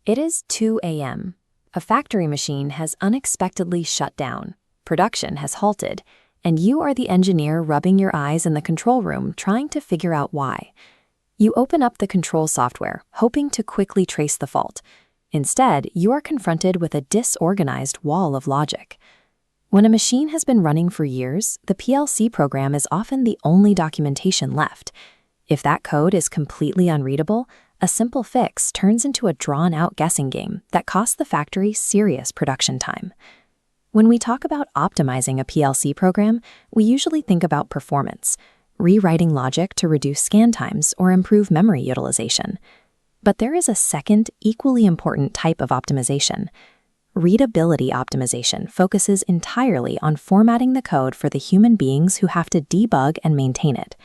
It is 2 a.m. A factory machine has unexpectedly shut down. Production has halted, and you are the engineer rubbing your eyes in the control room trying to figure out why. You open up the control software, hoping to quickly trace the fault. Instead, you are confronted with a disorganized wall of logic. When a machine has been running for years, the PLC program is often the only documentation left. If that code is completely unreadable, a simple fix turns into a drawn-out guessing game that costs the factory serious production time. When we talk about optimizing a PLC program, we usually think about performance, rewriting logic to reduce scan times or improve memory utilization. But there is a second, equally important type of optimization. Readability optimization focuses entirely on formatting the code for the human beings who have to debug and maintain it.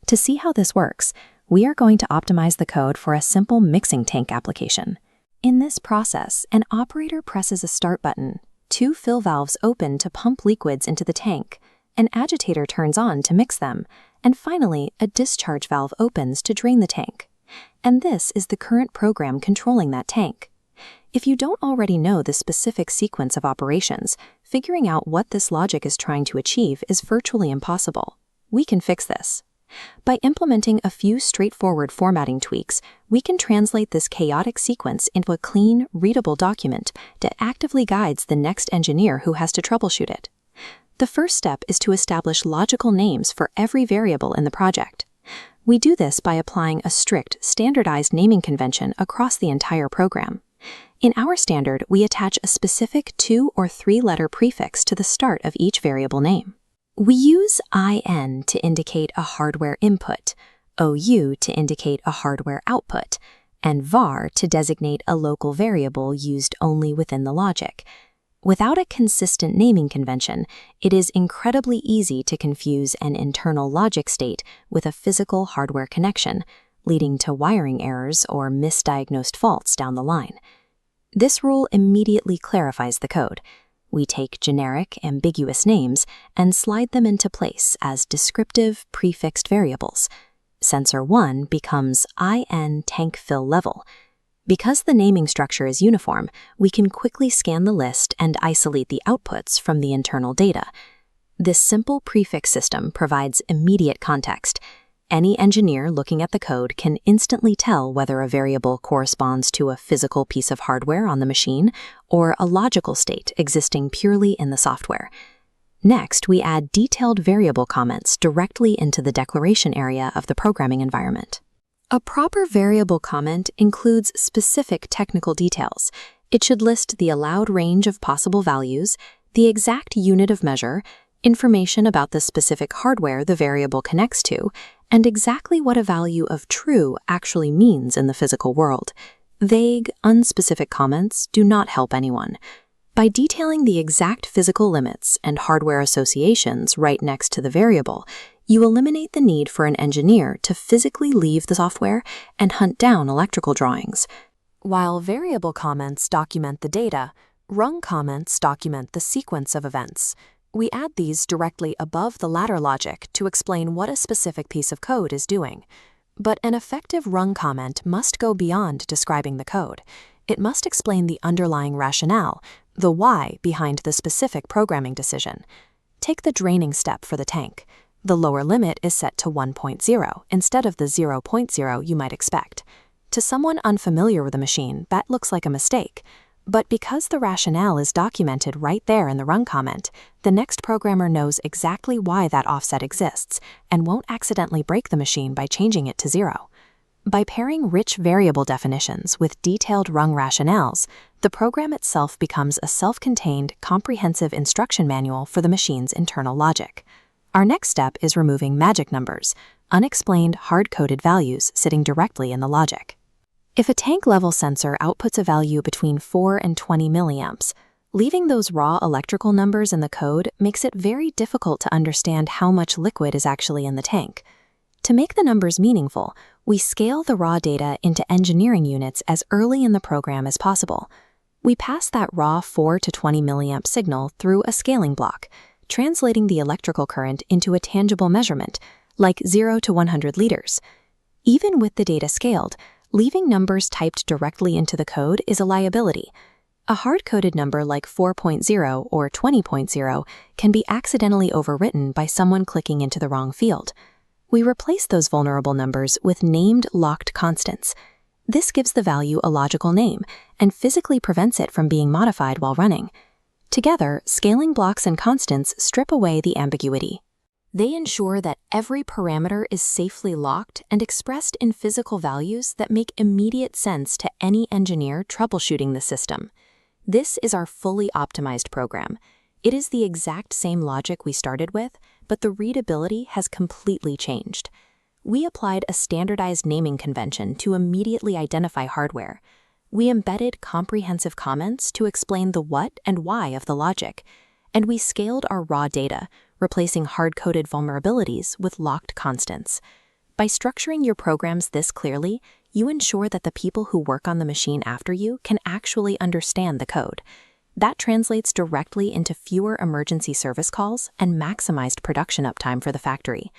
To see how this works, we are going to optimize the code for a simple mixing tank application. In this process, an operator presses a start button, 2 fill valves open to pump liquids into the tank, an agitator turns on to mix them, and finally, a discharge valve opens to drain the tank. And this is the current program controlling that tank. If you don't already know the specific sequence of operations, figuring out what this logic is trying to achieve is virtually impossible. We can fix this. By implementing a few straightforward formatting tweaks, we can translate this chaotic sequence into a clean, readable document that actively guides the next engineer who has to troubleshoot it. The first step is to establish logical names for every variable in the project. We do this by applying a strict, standardized naming convention across the entire program. In our standard, we attach a specific 2- or 3-letter prefix to the start of each variable name. We use IN to indicate a hardware input, OU to indicate a hardware output, and var to designate a local variable used only within the logic. Without a consistent naming convention, it is incredibly easy to confuse an internal logic state with a physical hardware connection, leading to wiring errors or misdiagnosed faults down the line. This rule immediately clarifies the code. We take generic, ambiguous names and slide them into place as descriptive, prefixed variables. Sensor 1 becomes IN tank fill level. Because the naming structure is uniform, we can quickly scan the list and isolate the outputs from the internal data. This simple prefix system provides immediate context. Any engineer looking at the code can instantly tell whether a variable corresponds to a physical piece of hardware on the machine or a logical state existing purely in the software. Next, we add detailed variable comments directly into the declaration area of the programming environment. A proper variable comment includes specific technical details. It should list the allowed range of possible values, the exact unit of measure, information about the specific hardware the variable connects to, and exactly what a value of true actually means in the physical world. Vague, unspecific comments do not help anyone. By detailing the exact physical limits and hardware associations right next to the variable, you eliminate the need for an engineer to physically leave the software and hunt down electrical drawings. While variable comments document the data, rung comments document the sequence of events. We add these directly above the ladder logic to explain what a specific piece of code is doing. But an effective rung comment must go beyond describing the code. It must explain the underlying rationale, the why behind the specific programming decision. Take the draining step for the tank. The lower limit is set to 1.0 instead of the 0.0 you might expect. To someone unfamiliar with the machine, that looks like a mistake. But because the rationale is documented right there in the rung comment, the next programmer knows exactly why that offset exists and won't accidentally break the machine by changing it to 0. By pairing rich variable definitions with detailed rung rationales, the program itself becomes a self-contained, comprehensive instruction manual for the machine's internal logic. Our next step is removing magic numbers, unexplained hard-coded values sitting directly in the logic. If a tank level sensor outputs a value between 4 and 20 milliamps, leaving those raw electrical numbers in the code makes it very difficult to understand how much liquid is actually in the tank. To make the numbers meaningful, we scale the raw data into engineering units as early in the program as possible. We pass that raw 4 to 20 milliamp signal through a scaling block, translating the electrical current into a tangible measurement, like 0 to 100 liters. Even with the data scaled, Leaving numbers typed directly into the code is a liability. A hard-coded number like 4.0 or 20.0 can be accidentally overwritten by someone clicking into the wrong field. We replace those vulnerable numbers with named locked constants. This gives the value a logical name and physically prevents it from being modified while running. Together, scaling blocks and constants strip away the ambiguity. They ensure that every parameter is safely locked and expressed in physical values that make immediate sense to any engineer troubleshooting the system. This is our fully optimized program. It is the exact same logic we started with, but the readability has completely changed. We applied a standardized naming convention to immediately identify hardware. We embedded comprehensive comments to explain the what and why of the logic. And we scaled our raw data, replacing hard-coded vulnerabilities with locked constants. By structuring your programs this clearly, you ensure that the people who work on the machine after you can actually understand the code. That translates directly into fewer emergency service calls and maximized production uptime for the factory.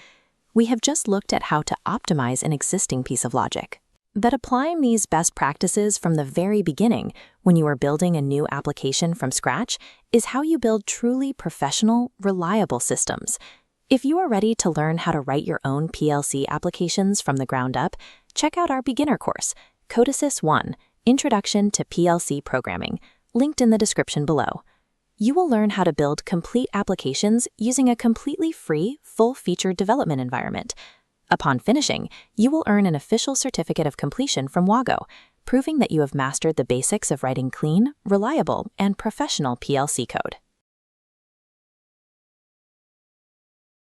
We have just looked at how to optimize an existing piece of logic. But applying these best practices from the very beginning, when you are building a new application from scratch, is how you build truly professional, reliable systems. If you are ready to learn how to write your own PLC applications from the ground up, check out our beginner course, Codesys 1, Introduction to PLC Programming, linked in the description below. You will learn how to build complete applications using a completely free, full-featured development environment. Upon finishing, you will earn an official certificate of completion from WAGO, proving that you have mastered the basics of writing clean, reliable, and professional PLC code.